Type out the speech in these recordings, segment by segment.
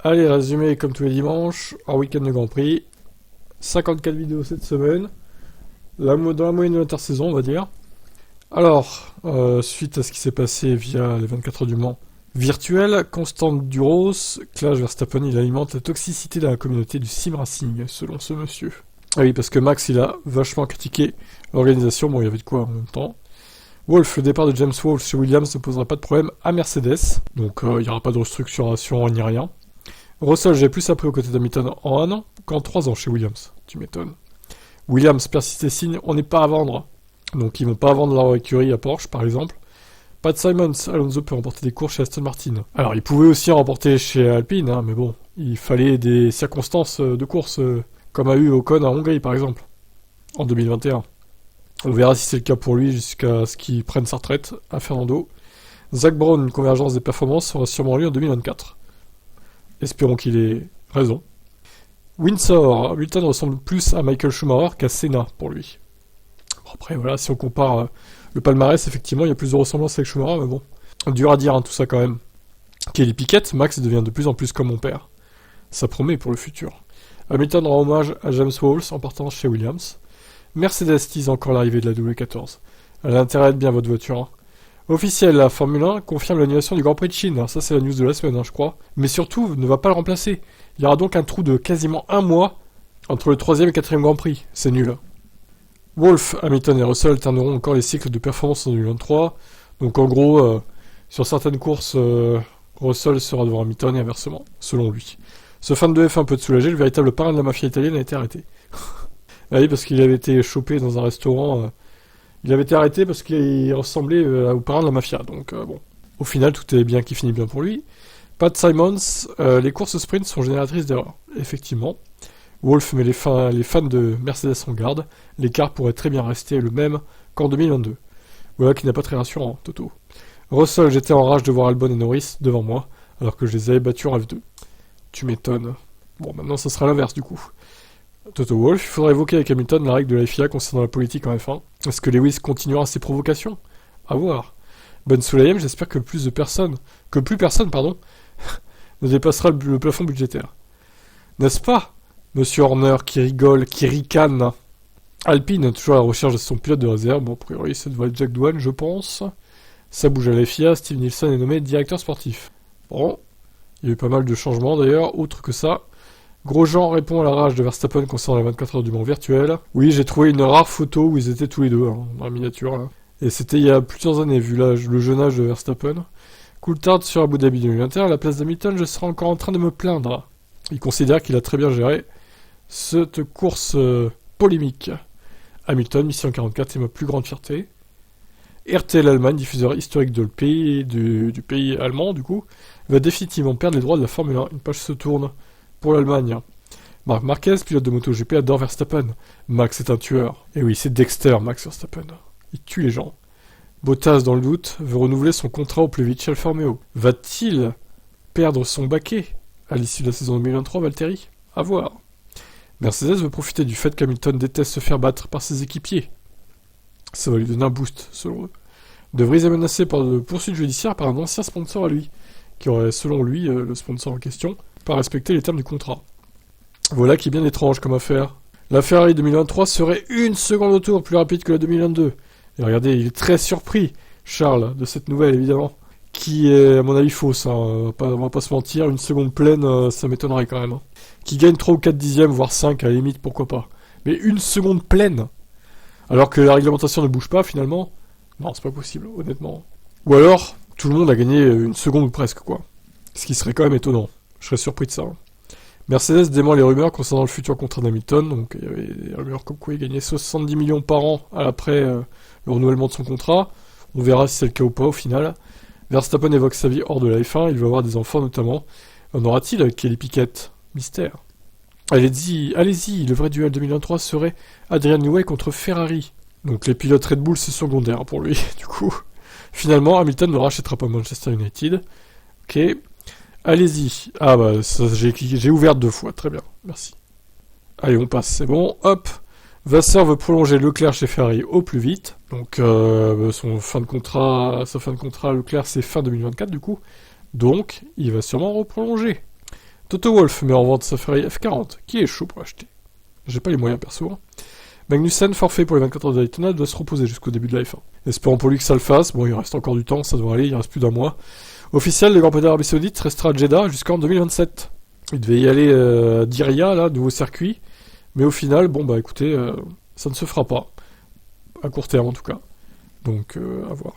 Allez, résumé comme tous les dimanches, en week-end de Grand Prix. 54 vidéos cette semaine. Dans la moyenne de l'intersaison, on va dire. Alors, suite à ce qui s'est passé via les 24 heures du Mans virtuel, Constant Duros, Clash Verstappen, il alimente la toxicité de la communauté du sim racing, selon ce monsieur. Ah oui, parce que Max, il a vachement critiqué l'organisation, bon, il y avait de quoi en même temps. Wolf, le départ de James Wolf chez Williams ne posera pas de problème à Mercedes, donc il n'y aura pas de restructuration ni rien. Russell, j'ai plus appris aux côtés d'Hamilton en 1 an qu'en 3 ans chez Williams, tu m'étonnes. Williams persiste et signe, on n'est pas à vendre. Donc ils vont pas vendre leur écurie à Porsche, par exemple. Pat Simons, Alonso peut remporter des courses chez Aston Martin. Alors il pouvait aussi en remporter chez Alpine, hein, mais bon, il fallait des circonstances de course, comme a eu Ocon à Hongrie, par exemple, en 2021. On verra si c'est le cas pour lui jusqu'à ce qu'il prenne sa retraite à Fernando. Zach Brown, une convergence des performances sera sûrement lui en 2024. Espérons qu'il ait raison. Windsor, Hamilton ressemble plus à Michael Schumacher qu'à Senna pour lui. Bon, après, voilà, si on compare le palmarès, effectivement, il y a plus de ressemblances avec Schumacher, mais bon. Dur à dire, hein, tout ça quand même. Kelly Piquet, Max devient de plus en plus comme mon père. Ça promet pour le futur. Hamilton rend hommage à James Wolf en partant chez Williams. Mercedes tease encore l'arrivée de la W14. Elle a intérêt à être bien votre voiture, hein. Officiel, la Formule 1 confirme l'annulation du Grand Prix de Chine. Ça, c'est la news de la semaine, hein, je crois. Mais surtout, ne va pas le remplacer. Il y aura donc un trou de quasiment un mois entre le 3e et 4e Grand Prix. C'est nul. Wolf, Hamilton et Russell alterneront encore les cycles de performance en 2023. Donc en gros, sur certaines courses, Russell sera devant Hamilton et inversement, selon lui. Ce fan de F1 peut te soulager, le véritable parrain de la mafia italienne a été arrêté. Ah oui, parce qu'il avait été chopé dans un restaurant... Il avait été arrêté parce qu'il ressemblait au parrain de la mafia, donc bon. Au final, tout est bien qui finit bien pour lui. Pat Simons, les courses sprint sont génératrices d'erreurs, effectivement. Wolf met les fans de Mercedes en garde, l'écart pourrait très bien rester le même qu'en 2022. Voilà qui n'est pas très rassurant, Toto. Russell, j'étais en rage de voir Albon et Norris devant moi, alors que je les avais battus en F2. Tu m'étonnes. Bon, maintenant ça sera l'inverse du coup. Toto Wolff, il faudra évoquer avec Hamilton la règle de la FIA concernant la politique en F1. Est-ce que Lewis continuera ses provocations? À voir. Ben Sulayem, j'espère que plus personne, ne dépassera le plafond budgétaire. N'est-ce pas, Monsieur Horner, qui rigole, qui ricane? Alpine, toujours à la recherche de son pilote de réserve. Bon, a priori, ça devrait être Jack Doohan, je pense. Ça bouge à la FIA, Steve Nielsen est nommé directeur sportif. Bon, il y a eu pas mal de changements d'ailleurs, autre que ça. Grosjean répond à la rage de Verstappen concernant les 24 heures du Mans virtuel. Oui, j'ai trouvé une rare photo où ils étaient tous les deux, hein, dans la miniature. Là. Et c'était il y a plusieurs années, vu le jeune âge de Verstappen. Coulthard sur Abu Dhabi 2021, à la place d'Hamilton, je serai encore en train de me plaindre. Il considère qu'il a très bien géré cette course polémique. Hamilton, mission 44, c'est ma plus grande fierté. RTL Allemagne, diffuseur historique du pays allemand, du coup, va définitivement perdre les droits de la Formule 1. Une page se tourne pour l'Allemagne. Marc Marquez, pilote de MotoGP, adore Verstappen. Max est un tueur. Et oui, c'est Dexter, Max Verstappen. Il tue les gens. Bottas, dans le doute, veut renouveler son contrat au plus vite chez Alfa Romeo. Va-t-il perdre son baquet à l'issue de la saison 2023, Valtteri? À voir. Mercedes veut profiter du fait qu'Hamilton déteste se faire battre par ses équipiers. Ça va lui donner un boost, selon eux. De Vries est menacé par de poursuites judiciaires par un ancien sponsor à lui, qui aurait, selon lui, le sponsor en question, pas respecté les termes du contrat. Voilà qui est bien étrange comme affaire. La Ferrari 2023 serait 1 seconde au tour plus rapide que la 2022. Et regardez, il est très surpris, Charles, de cette nouvelle, évidemment, qui est, à mon avis, fausse. Hein. On va pas se mentir, 1 seconde pleine, ça m'étonnerait quand même. Hein. Qui gagne 3 ou 4 dixièmes, voire 5, à la limite, pourquoi pas. Mais 1 seconde pleine, alors que la réglementation ne bouge pas, finalement, non, c'est pas possible, honnêtement. Ou alors, tout le monde a gagné 1 seconde ou presque, quoi. Ce qui serait quand même étonnant. Je serais surpris de ça. Hein. Mercedes dément les rumeurs concernant le futur contrat d'Hamilton. Donc il y avait des rumeurs comme quoi il gagnait 70 millions par an après le renouvellement de son contrat. On verra si c'est le cas ou pas au final. Verstappen évoque sa vie hors de la F1. Il va avoir des enfants notamment. En aura-t-il avec Kelly Piquet? Mystère. Allez-y, le vrai duel 2023 serait Adrian Newey contre Ferrari. Donc les pilotes Red Bull c'est secondaire pour lui. Du coup, finalement Hamilton ne rachètera pas Manchester United. Ok. Allez-y. Ah bah, j'ai ouvert 2 fois, très bien, merci. Allez, on passe, c'est bon, hop. Vasseur veut prolonger Leclerc chez Ferrari au plus vite. Donc, sa fin de contrat, Leclerc, c'est fin 2024 du coup. Donc, il va sûrement reprolonger. Toto Wolff met en vente sa Ferrari F40, qui est chaud pour acheter. J'ai pas les moyens perso. Hein. Magnussen, forfait pour les 24 heures de Daytona, doit se reposer jusqu'au début de la F1. Espérons pour lui que ça le fasse. Bon, il reste encore du temps, ça devrait aller, il reste plus d'un mois. Officiel, le Grand Prix d'Arabie Saoudite restera à Jeddah jusqu'en 2027. Il devait y aller à Diriyah, là, nouveau circuit. Mais au final, bon, bah écoutez, ça ne se fera pas. À court terme, en tout cas. Donc, à voir.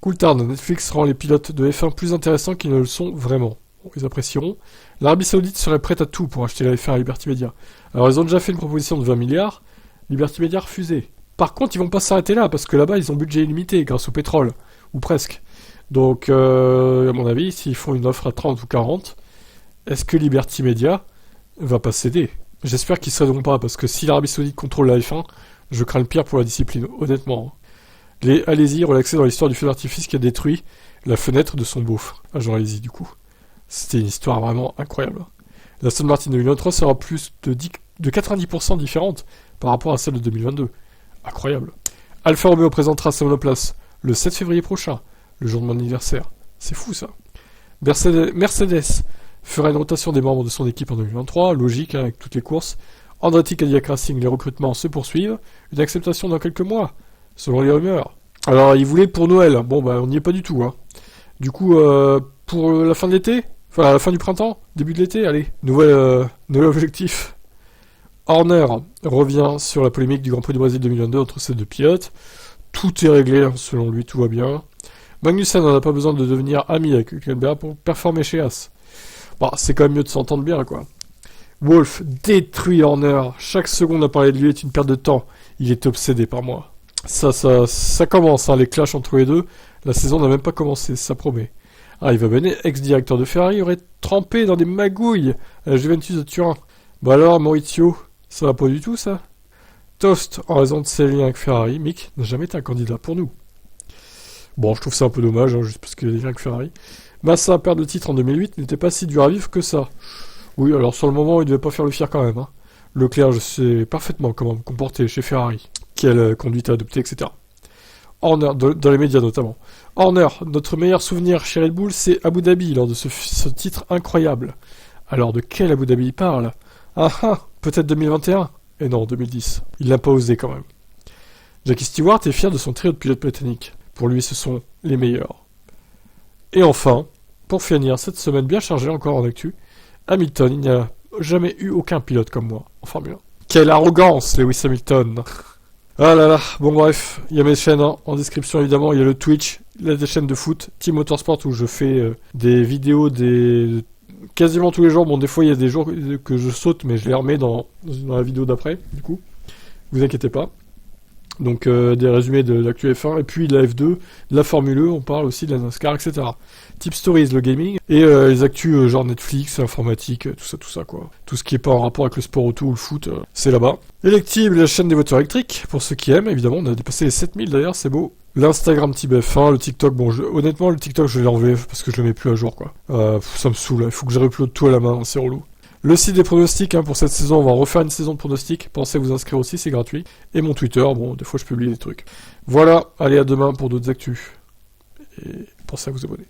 Coulthard, Netflix rend les pilotes de F1 plus intéressants qu'ils ne le sont vraiment. Bon, ils apprécieront. L'Arabie Saoudite serait prête à tout pour acheter la F1 à Liberty Media. Alors, ils ont déjà fait une proposition de 20 milliards. Liberty Media refusé. Par contre, ils vont pas s'arrêter là, parce que là-bas, ils ont budget illimité grâce au pétrole. Ou presque. Donc, à mon avis, s'ils font une offre à 30 ou 40, est-ce que Liberty Media va pas céder? J'espère qu'ils ne céderont pas, parce que si l'Arabie Saoudite contrôle la F1, je crains le pire pour la discipline, honnêtement. Allez-y, relaxez dans l'histoire du feu d'artifice qui a détruit la fenêtre de son beauf. Ah, Jean Allez-y, du coup. C'était une histoire vraiment incroyable. La Aston Martin 2023 sera plus de 90% différente par rapport à celle de 2022. Incroyable. Alfa Romeo présentera sa monoplace le 7 février prochain, le jour de mon anniversaire. C'est fou, ça. Mercedes fera une rotation des membres de son équipe en 2023, logique, hein, avec toutes les courses. Andretti Cadillac Racing, les recrutements se poursuivent. Une acceptation dans quelques mois, selon les rumeurs. Alors, ils voulaient pour Noël. Bon, bah, on n'y est pas du tout. Hein. Du coup, pour la fin de l'été, enfin, à la fin du printemps, début de l'été, allez, nouvel objectif. Horner revient sur la polémique du Grand Prix du Brésil 2022 entre ces deux pilotes. Tout est réglé, hein, selon lui, tout va bien. Magnussen n'en a pas besoin de devenir ami avec Hülkenberg pour performer chez Haas. Bon, c'est quand même mieux de s'entendre bien, quoi. Wolff détruit Horner. Chaque seconde à parler de lui est une perte de temps. Il est obsédé par moi. Ça commence, hein, les clashs entre les deux. La saison n'a même pas commencé, ça promet. Ah, Ivan Benet, ex-directeur de Ferrari, aurait trempé dans des magouilles à la Juventus de Turin. Bah alors, Maurizio, ça va pas du tout, ça? Toast, en raison de ses liens avec Ferrari, Mick n'a jamais été un candidat pour nous. Bon, je trouve ça un peu dommage, hein, juste parce qu'il a des liens avec Ferrari. Massa, perdre le titre en 2008, n'était pas si dur à vivre que ça. Oui, alors sur le moment, il devait pas faire le fier quand même. Hein. Leclerc, je sais parfaitement comment me comporter chez Ferrari, quelle conduite à adopter, etc. Horner, dans les médias notamment. Horner, notre meilleur souvenir chez Red Bull, c'est Abu Dhabi, lors de ce titre incroyable. Alors de quel Abu Dhabi il parle? Peut-être 2021? Et non, 2010. Il l'a pas osé quand même. Jackie Stewart est fier de son trio de pilotes britanniques. Pour lui, ce sont les meilleurs. Et enfin, pour finir cette semaine bien chargée encore en actu, Hamilton, il n'y a jamais eu aucun pilote comme moi en Formule 1. Quelle arrogance, Lewis Hamilton! Ah là là, bon bref, il y a mes chaînes hein, en description évidemment, il y a le Twitch, il y a des chaînes de foot, Team Motorsport où je fais des vidéos quasiment tous les jours. Bon, des fois il y a des jours que je saute, mais je les remets dans la vidéo d'après, du coup. Vous inquiétez pas. Donc des résumés de l'actu F1, et puis de la F2, de la Formule 1, on parle aussi de la NASCAR, etc. Tip Stories, le gaming, et les actus genre Netflix, informatique, tout ça quoi. Tout ce qui est pas en rapport avec le sport auto ou le foot, c'est là-bas. Electib, la chaîne des voitures électriques, pour ceux qui aiment, évidemment, on a dépassé les 7000 d'ailleurs, c'est beau. L'Instagram Tib F1, le TikTok, bon, honnêtement, le TikTok, je l'ai enlevé parce que je le mets plus à jour, quoi. Ça me saoule, il faut que je réuploade tout à la main, c'est relou. Le site des pronostics, hein, pour cette saison, on va refaire une saison de pronostics. Pensez à vous inscrire aussi, c'est gratuit. Et mon Twitter, bon, des fois je publie des trucs. Voilà, allez à demain pour d'autres actus. Et pensez à vous abonner.